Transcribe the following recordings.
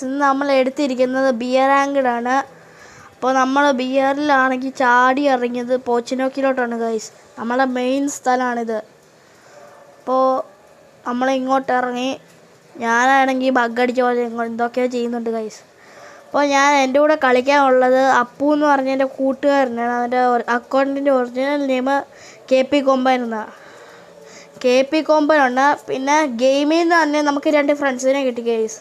ഇന്ന് നമ്മൾ എടുത്തിരിക്കുന്നത് ബിയർ ആങ്കിളാണ്. അപ്പോൾ നമ്മൾ ബിയറിലാണെങ്കിൽ ചാടി ഇറങ്ങിയത് പോച്ചിനോക്കിലോട്ടാണ് ഗൈസ്. നമ്മളെ മെയിൻ സ്ഥലമാണിത്. അപ്പോൾ നമ്മളിങ്ങോട്ട് ഇറങ്ങി. ഞാനാണെങ്കിൽ ബഗ്ഗടിച്ച പോലെ എന്തൊക്കെയോ ചെയ്യുന്നുണ്ട് ഗൈസ്. അപ്പോൾ ഞാൻ എൻ്റെ കൂടെ കളിക്കാനുള്ളത് അപ്പു എന്ന് പറഞ്ഞ എൻ്റെ കൂട്ടുകാരനാണ്. അവൻ്റെ അക്കൗണ്ടിൻ്റെ ഒറിജിനൽ നെയിം KP കൊമ്പൻ എന്നാണ്. KP കൊമ്പനുണ്ട്. പിന്നെ ഗെയിമിൽ നിന്ന് തന്നെ നമുക്ക് 2 ഫ്രണ്ട്സിനെ കിട്ടി ഗൈസ്.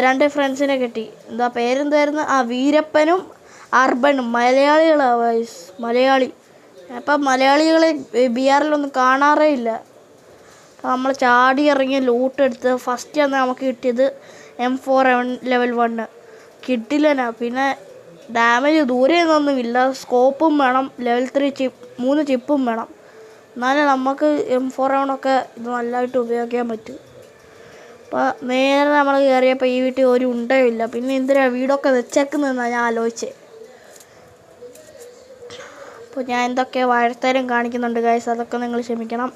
2 ഫ്രണ്ട്സിനെ കിട്ടി. എന്താ പേരെന്തായിരുന്നു? വീരപ്പനും അർബനും. മലയാളികളാണ് ഗൈസ്, മലയാളി. അപ്പം മലയാളികളെ ബിആറിലൊന്നും കാണാറേ ഇല്ല. അപ്പോൾ നമ്മൾ ചാടി ഇറങ്ങി ലൂട്ട് എടുത്ത് ഫസ്റ്റ് തന്നെ നമുക്ക് കിട്ടിയത് M4 ലെവൽ 1 കിട്ടില്ലനാ. പിന്നെ ഡാമേജ് ദൂരെ നിന്നൊന്നുമില്ല. സ്കോപ്പും വേണം, ലെവൽ 3 3 ചിപ്പും വേണം. എന്നാലും നമുക്ക് M4 ഒക്കെ ഇത് നല്ലതായിട്ട് ഉപയോഗിക്കാൻ പറ്റും. അപ്പോൾ നേരെ നമ്മൾ കയറിയപ്പോൾ ഈ വീട്ടിൽ ഒരു ഉണ്ടയില്ല. പിന്നെ എന്തിനാ വീടൊക്കെ വെച്ചേക്കുന്നതെന്നാണ് ഞാൻ ആലോചിച്ചത്. അപ്പോൾ ഞാൻ എന്തൊക്കെ വാഴത്തേരം കാണിക്കുന്നുണ്ട് ഗൈസ്, അതൊക്കെ നിങ്ങൾ ക്ഷമിക്കണം.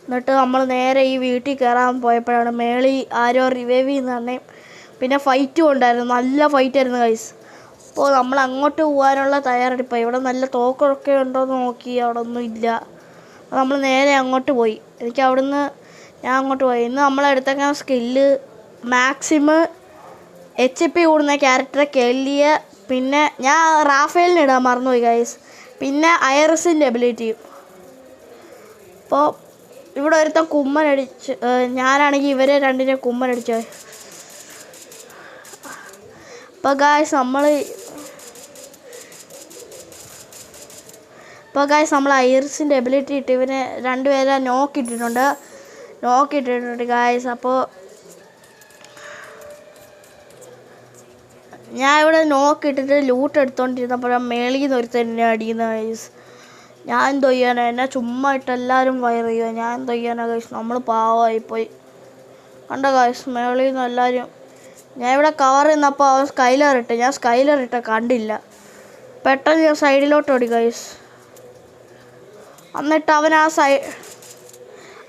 എന്നിട്ട് നമ്മൾ നേരെ ഈ വീട്ടിൽ കയറാൻ പോയപ്പോഴാണ് മേളി ആരോ റിവൈവ് ചെയ്യുന്ന തന്നെ. പിന്നെ ഫൈറ്റും ഉണ്ടായിരുന്നു, നല്ല ഫൈറ്റായിരുന്നു ഗൈസ്. അപ്പോൾ നമ്മൾ അങ്ങോട്ട് പോകാനുള്ള തയ്യാറെടുപ്പാണ്. ഇവിടെ നല്ല തോക്കൊക്കെ ഉണ്ടോയെന്ന് നോക്കി, അവിടെ ഒന്നും ഇല്ല. അപ്പോൾ നമ്മൾ നേരെ അങ്ങോട്ട് പോയി. ഞാൻ അങ്ങോട്ട് പോയി. ഇന്ന് നമ്മളെടുത്തേക്കാൻ സ്കില്ല് മാക്സിമം HP കൂടുന്ന ക്യാരക്ടറെ കെല്ലിയ. പിന്നെ ഞാൻ റാഫേലിന് ഇടാൻ മറന്നുപോയി ഗൈസ്. പിന്നെ ഐറിസിൻ്റെ എബിലിറ്റിയും. അപ്പോൾ ഇവിടെ ഒരുത്തൻ കുമ്മനടിച്ച്, ഞാനാണെങ്കിൽ ഇവരെ 2 കുമ്മനടിച്ചത്. അപ്പോൾ ഗായ്സ് നമ്മൾ ഐറിസിൻ്റെ എബിലിറ്റി ഇട്ട് ഇവനെ 2 പേരെ നോക്കിയിട്ടിട്ടുണ്ട് ഗായ്സ്. അപ്പോൾ ഞാൻ ഇവിടെ നോക്കിയിട്ടിട്ട് ലൂട്ട് എടുത്തോണ്ടിരുന്നപ്പോഴാണ് മേളിൽ നിന്ന് ഒരുത്തൻ എന്നെ അടിക്കുന്ന ഗൈസ്. ഞാൻ എന്തോ ചെയ്യാനാ, എന്നെ ചുമ്മാ ഇട്ട് എല്ലാവരും വയർ ചെയ്യുക. ഞാൻ എന്തോ ചെയ്യാനാ ഗൈസ്, നമ്മൾ പാവമായിപ്പോയി. കണ്ട ഗൈസ്, മേളിൽ നിന്ന് എല്ലാവരും. ഞാൻ ഇവിടെ കവർ ചെയ്യുന്നപ്പോൾ അവൻ സ്കൈലർ ഇട്ട്, ഞാൻ സ്കൈലർ ഇട്ട കണ്ടില്ല. പെട്ടെന്ന് ഞാൻ സൈഡിലോട്ട് ഓടി ഗൈസ്. എന്നിട്ട്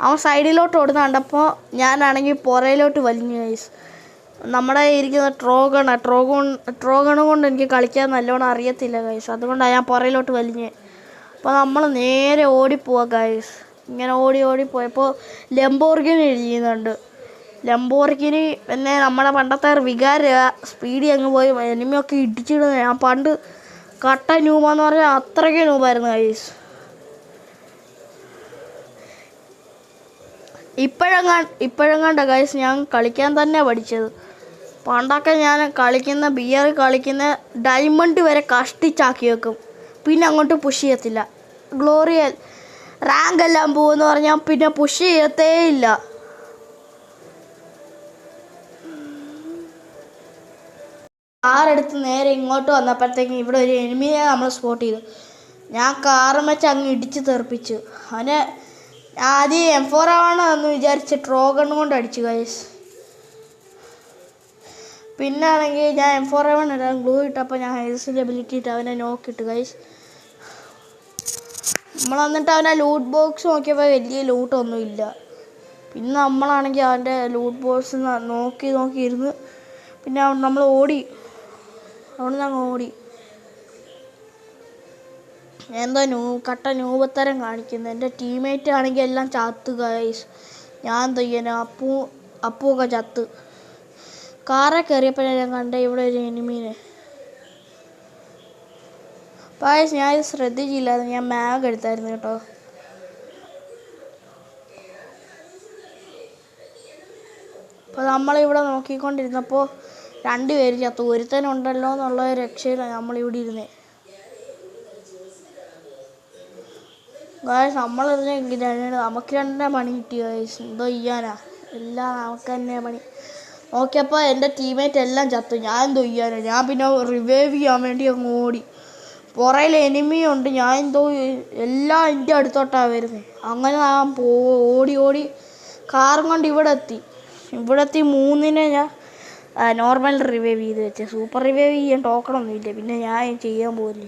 അവൻ സൈഡിലോട്ട് ഓടുന്ന കണ്ടപ്പോൾ ഞാനാണെങ്കിൽ പുറയിലോട്ട് വലിഞ്ഞു ഗൈസ്. നമ്മുടെ ഇരിക്കുന്ന ട്രോഗൺ കൊണ്ട് എനിക്ക് കളിക്കാൻ നല്ലോണം അറിയത്തില്ല ഗൈസ്. അതുകൊണ്ടാണ് ഞാൻ പുറയിലോട്ട് വലിഞ്ഞ്. അപ്പോൾ നമ്മൾ നേരെ ഓടിപ്പോവാ ഗൈസ്. ഇങ്ങനെ ഓടിപ്പോയപ്പോൾ ലംബോർഗിനി ചെയ്യുന്നുണ്ട്. ലംബോർഗിനി പിന്നെ നമ്മുടെ പണ്ടത്തെ വികാര സ്പീഡിൽ അങ്ങ് പോയി എനിമിയൊക്കെ ഇടിച്ചിടുന്നത്. ഞാൻ പണ്ട് കട്ട ന്യൂമാന്ന് പറഞ്ഞാൽ അത്രയ്ക്ക് ന്യൂമായിരുന്നു ഗൈസ്. ഇപ്പോഴെങ്ങാണ്ട ഗൈസ് ഞാൻ കളിക്കാൻ തന്നെ പഠിച്ചത്. പണ്ടൊക്കെ ഞാൻ ബിയർ കളിക്കുന്ന ഡയമണ്ട് വരെ കഷ്ടിച്ചാക്കി വെക്കും. പിന്നെ അങ്ങോട്ട് പുഷ് ചെയ്യത്തില്ല. ഗ്ലോറിയൽ റാങ്ക് എല്ലാം പോകുമെന്ന് പറഞ്ഞാൽ പിന്നെ പുഷ് ചെയ്യത്തേ ഇല്ല. കാറെടുത്ത് നേരെ ഇങ്ങോട്ട് വന്നപ്പോഴത്തേക്കും ഇവിടെ ഒരു എനിമിയെ നമ്മൾ സ്പോട്ട് ചെയ്തു. ഞാൻ കാറും വെച്ച് അങ്ങ് ഇടിച്ച് തെറിപ്പിച്ചു. അവനെ ആദ്യം M4 ആണെന്ന് വിചാരിച്ച് ട്രോഗൺ കൊണ്ട് അടിച്ചു ഗൈസ്. പിന്നെ ആണെങ്കിൽ ഞാൻ M4 ഇടാൻ ഗ്ലൂ ഇട്ടപ്പോൾ ഞാൻ ഹൈസിൻ്റെ എബിലിറ്റി ഇട്ട് അവനെ നോക്കിയിട്ട് ഗൈസ്. നമ്മൾ എന്നിട്ട് അവനെ ലൂട്ട് ബോക്സ് നോക്കിയപ്പോൾ വലിയ ലൂട്ടൊന്നും ഇല്ല. പിന്നെ നമ്മളാണെങ്കിൽ അവൻ്റെ ലൂട്ട് ബോക്സ് നോക്കിയിരുന്ന് പിന്നെ നമ്മൾ ഓടി. അവിടെ നിന്ന് അങ്ങ് ഓടി. എന്തോ കട്ട നൂപത്തരം കാണിക്കുന്നത്. എൻ്റെ ടീമേറ്റ് ആണെങ്കിൽ എല്ലാം ചത്ത് ഗൈസ്. ഞാൻ എന്തോ ചെയ്യാൻ, അപ്പുവൊക്കെ ചത്ത്. കാറെ കയറിയപ്പോൾ ഞാൻ കണ്ട ഇവിടെ ഒരു എനിമീനെ. ഗൈസ് ഞാൻ ഇത് ശ്രദ്ധിച്ചില്ലായിരുന്നു, ഞാൻ മാഗ് എടുത്തായിരുന്നു കേട്ടോ. അപ്പോൾ നമ്മളിവിടെ നോക്കിക്കൊണ്ടിരുന്നപ്പോൾ 2 പേര് ചത്തു. ഒരുത്തനുണ്ടല്ലോ എന്നുള്ള രക്ഷയിലാണ് നമ്മളിവിടെ ഇരുന്നേ. ഗൈസ് നമുക്ക് 2 പണി കിട്ടി ഗൈസ്. എന്തോ ചെയ്യാനാ, എല്ലാം നമുക്ക് തന്നെ പണി. നോക്കിയപ്പോൾ എൻ്റെ ടീമേറ്റ് എല്ലാം ചത്തു. ഞാൻ എന്തോ ചെയ്യാനാ, ഞാൻ പിന്നെ റിവൈവ് ചെയ്യാൻ വേണ്ടി അങ്ങ് ഓടി. പുറയിൽ എനിമിയുണ്ട്. ഞാൻ എന്തോ എല്ലാം എൻ്റെ അടുത്തോട്ടാണ് വരുന്നത്. അങ്ങനെ ഞാൻ ഓടി കാറും കൊണ്ട് ഇവിടെ എത്തി 3-നെ ഞാൻ നോർമൽ റിവൈവ് ചെയ്ത് വെച്ച്. സൂപ്പർ റിവൈവ് ചെയ്യാൻ ടോക്കണൊന്നുമില്ല. പിന്നെ ഞാൻ ചെയ്യാൻ പോകില്ല.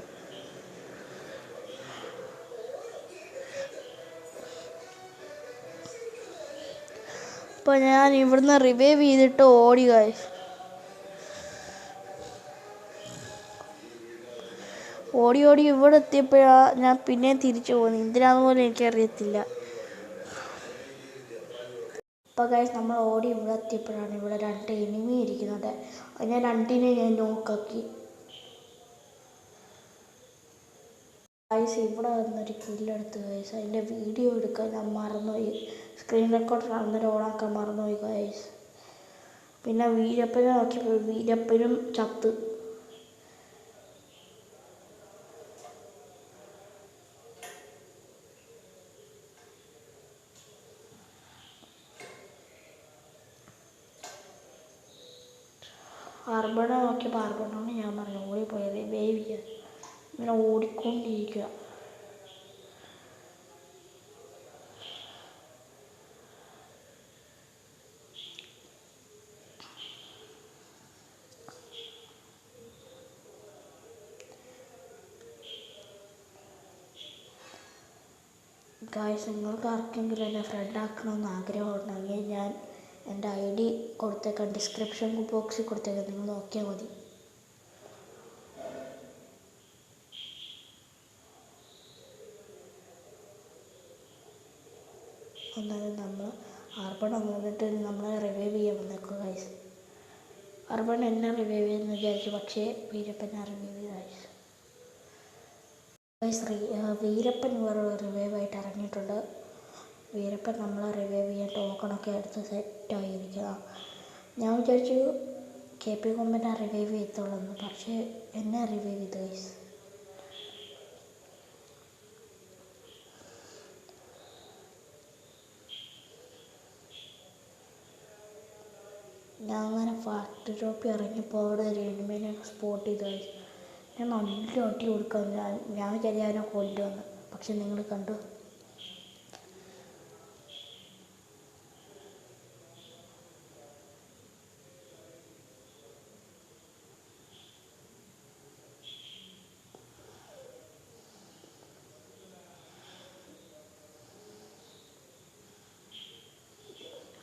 അപ്പോൾ ഞാൻ ഇവിടുന്ന് റിവൈവ് ചെയ്തിട്ട് ഓടി ഗൈസ്. ഓടി ഓടി ഇവിടെ എത്തിയപ്പോഴാണ് ഞാൻ പിന്നെയും തിരിച്ചു പോകുന്നത്. എന്തിനാന്ന് പോലും എനിക്കറിയത്തില്ല. അപ്പോൾ ഗൈസ് നമ്മൾ ഓടി ഇവിടെ എത്തിയപ്പോഴാണ് ഇവിടെ 2 എനിമി ഇരിക്കുന്നുണ്ട്. അതിനെ 2നെ ഞാൻ നോക്കാക്കി. ഗൈസ് ഇവിടെ വന്നൊരു കില്ലെടുത്ത് ഗൈസ്. അതിൻ്റെ വീഡിയോ എടുക്കാൻ ഞാൻ മറന്നുപോയി. സ്ക്രീൻ റെക്കോർഡർ അന്നേരം ഓണാക്കാൻ മറന്നുപോയി ഗൈസ്. പിന്നെ വീരപ്പനെ നോക്കിയപ്പോൾ വീരപ്പനും ചത്ത്. അർബണ നോക്കിയപ്പോൾ അർബണോട് ഞാൻ പറഞ്ഞു ഓടിപ്പോയത് വേവ് ചെയ്യാൻ. ഇങ്ങനെ ഓടിക്കൊണ്ടിരിക്കുക. ഗായ്സ് നിങ്ങൾക്ക് ആർക്കെങ്കിലും എന്നെ ഫ്രണ്ട് ആക്കണമെന്ന് ആഗ്രഹമുണ്ടെങ്കിൽ ഞാൻ എൻ്റെ ID കൊടുത്തേക്കാം, ഡിസ്ക്രിപ്ഷൻ ബോക്സിൽ കൊടുത്തേക്കാം. നിങ്ങൾ നോക്കിയാൽ മതി. എന്നാലും നമ്മൾ അർബൺ വന്നിട്ട് നമ്മളെ റിവൈവ് ചെയ്യാൻ വന്നേക്കും ഗൈസ്. അർബൺ എന്നെ റിവൈവ് ചെയ്യുമെന്ന് വിചാരിച്ചു, പക്ഷേ വീരപ്പനെ റിവൈവ് ചെയ്ത ഗൈസ്. വീരപ്പൻ വേറെ റിവൈവായിട്ട് ഇറങ്ങിയിട്ടുണ്ട്. വീരപ്പൻ നമ്മളെ റിവൈവ് ചെയ്യാൻ ടോക്കണൊക്കെ എടുത്ത് സെറ്റായിരിക്കണം. ഞാൻ വിചാരിച്ചു KP കൊമ്പനെ റിവൈവ് ചെയ്യത്തുള്ളൂ, പക്ഷേ എന്നെ റിവൈവ് ചെയ്തു ഗൈസ്. ഞാൻ അങ്ങനെ ഫാക്ടറി ടോപ്പിൽ ഇറങ്ങിയപ്പോൾ അവിടെ ഒരു എനിമീനെ സ്പോട്ട് ചെയ്തു ഗൈസ്. ഞാൻ നല്ല ഒട്ടി കൊടുക്കാം. ഞാൻ വിചാരിച്ചു അവനെ കൊല്ലുമെന്ന്, പക്ഷെ നിങ്ങൾ കണ്ടു.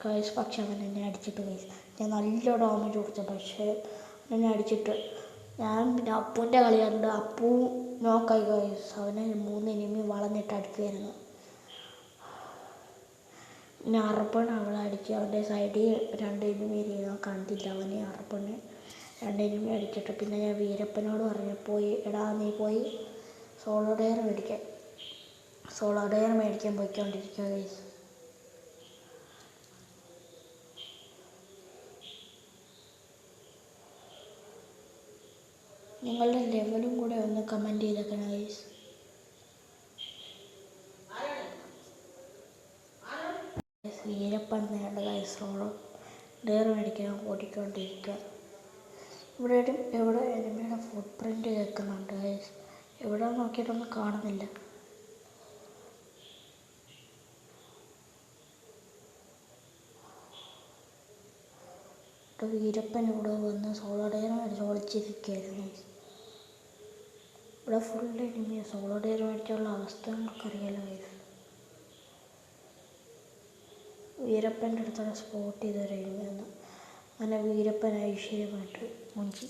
ഗൈസ് പക്ഷെ അവൻ എന്നെ അടിച്ചിട്ട് ഗൈസ്. ഞാൻ നല്ല ഡാമേജ് കൊടുത്തു, പക്ഷേ എന്നെ അടിച്ചിട്ട്. ഞാൻ പിന്നെ അപ്പൂൻ്റെ കളി കണ്ട് അപ്പൂ നോക്കായി ഗൈസ്. അവനെ 3 എനിമി വളഞ്ഞിട്ട് അടിക്കുമായിരുന്നു. പിന്നെ അർബൺ അവളെ അടിച്ച് അവൻ്റെ സൈഡിൽ 2 എനിമി ഞാൻ കണ്ടില്ല. അവനെ അർബണ് 2 എനിമി അടിച്ചിട്ട് പിന്നെ ഞാൻ വീരപ്പനോട് പറഞ്ഞു എടാ നീ പോയി സോളോ ഡെയർ മേടിക്കാൻ പോയിക്കൊണ്ടിരിക്കുക ഗൈസ്. നിങ്ങളുടെ ലെവലും കൂടെ ഒന്ന് കമൻറ്റ് ചെയ്തേക്കണം ഗൈസ്. വീരപ്പൻ നേണ്ട ഗൈസ് സോളോ ഡെയർ മേടിക്കാൻ ഓടിക്കൊണ്ടിരിക്കുക. എവിടെ എനിമിയുടെ ഫുട് പ്രിൻ്റ് കേൾക്കുന്നുണ്ട് ഗൈസ്. എവിടെ നോക്കിയിട്ടൊന്നും കാണുന്നില്ല. വീരപ്പൻ ഇവിടെ വന്ന് സോളോ ഡെയർ മേടിച്ച് ഒളിച്ചിരിക്കുകയായിരുന്നു. ഇവിടെ ഫുൾ എനിമി. സോളോ ഡെയർ മേടിച്ചുള്ള അവസ്ഥ നമുക്കറിയാലോ ഗൈസ്. വീരപ്പൻ്റെ അടുത്തുള്ള സ്പോട്ട് ചെയ്തൊരു എനിമിയാണ്. അങ്ങനെ വീരപ്പൻ ഐശ്വര്യമായിട്ട് മുഞ്ചി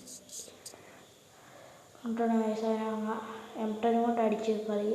M10 കൊണ്ട് അടിച്ച് കളി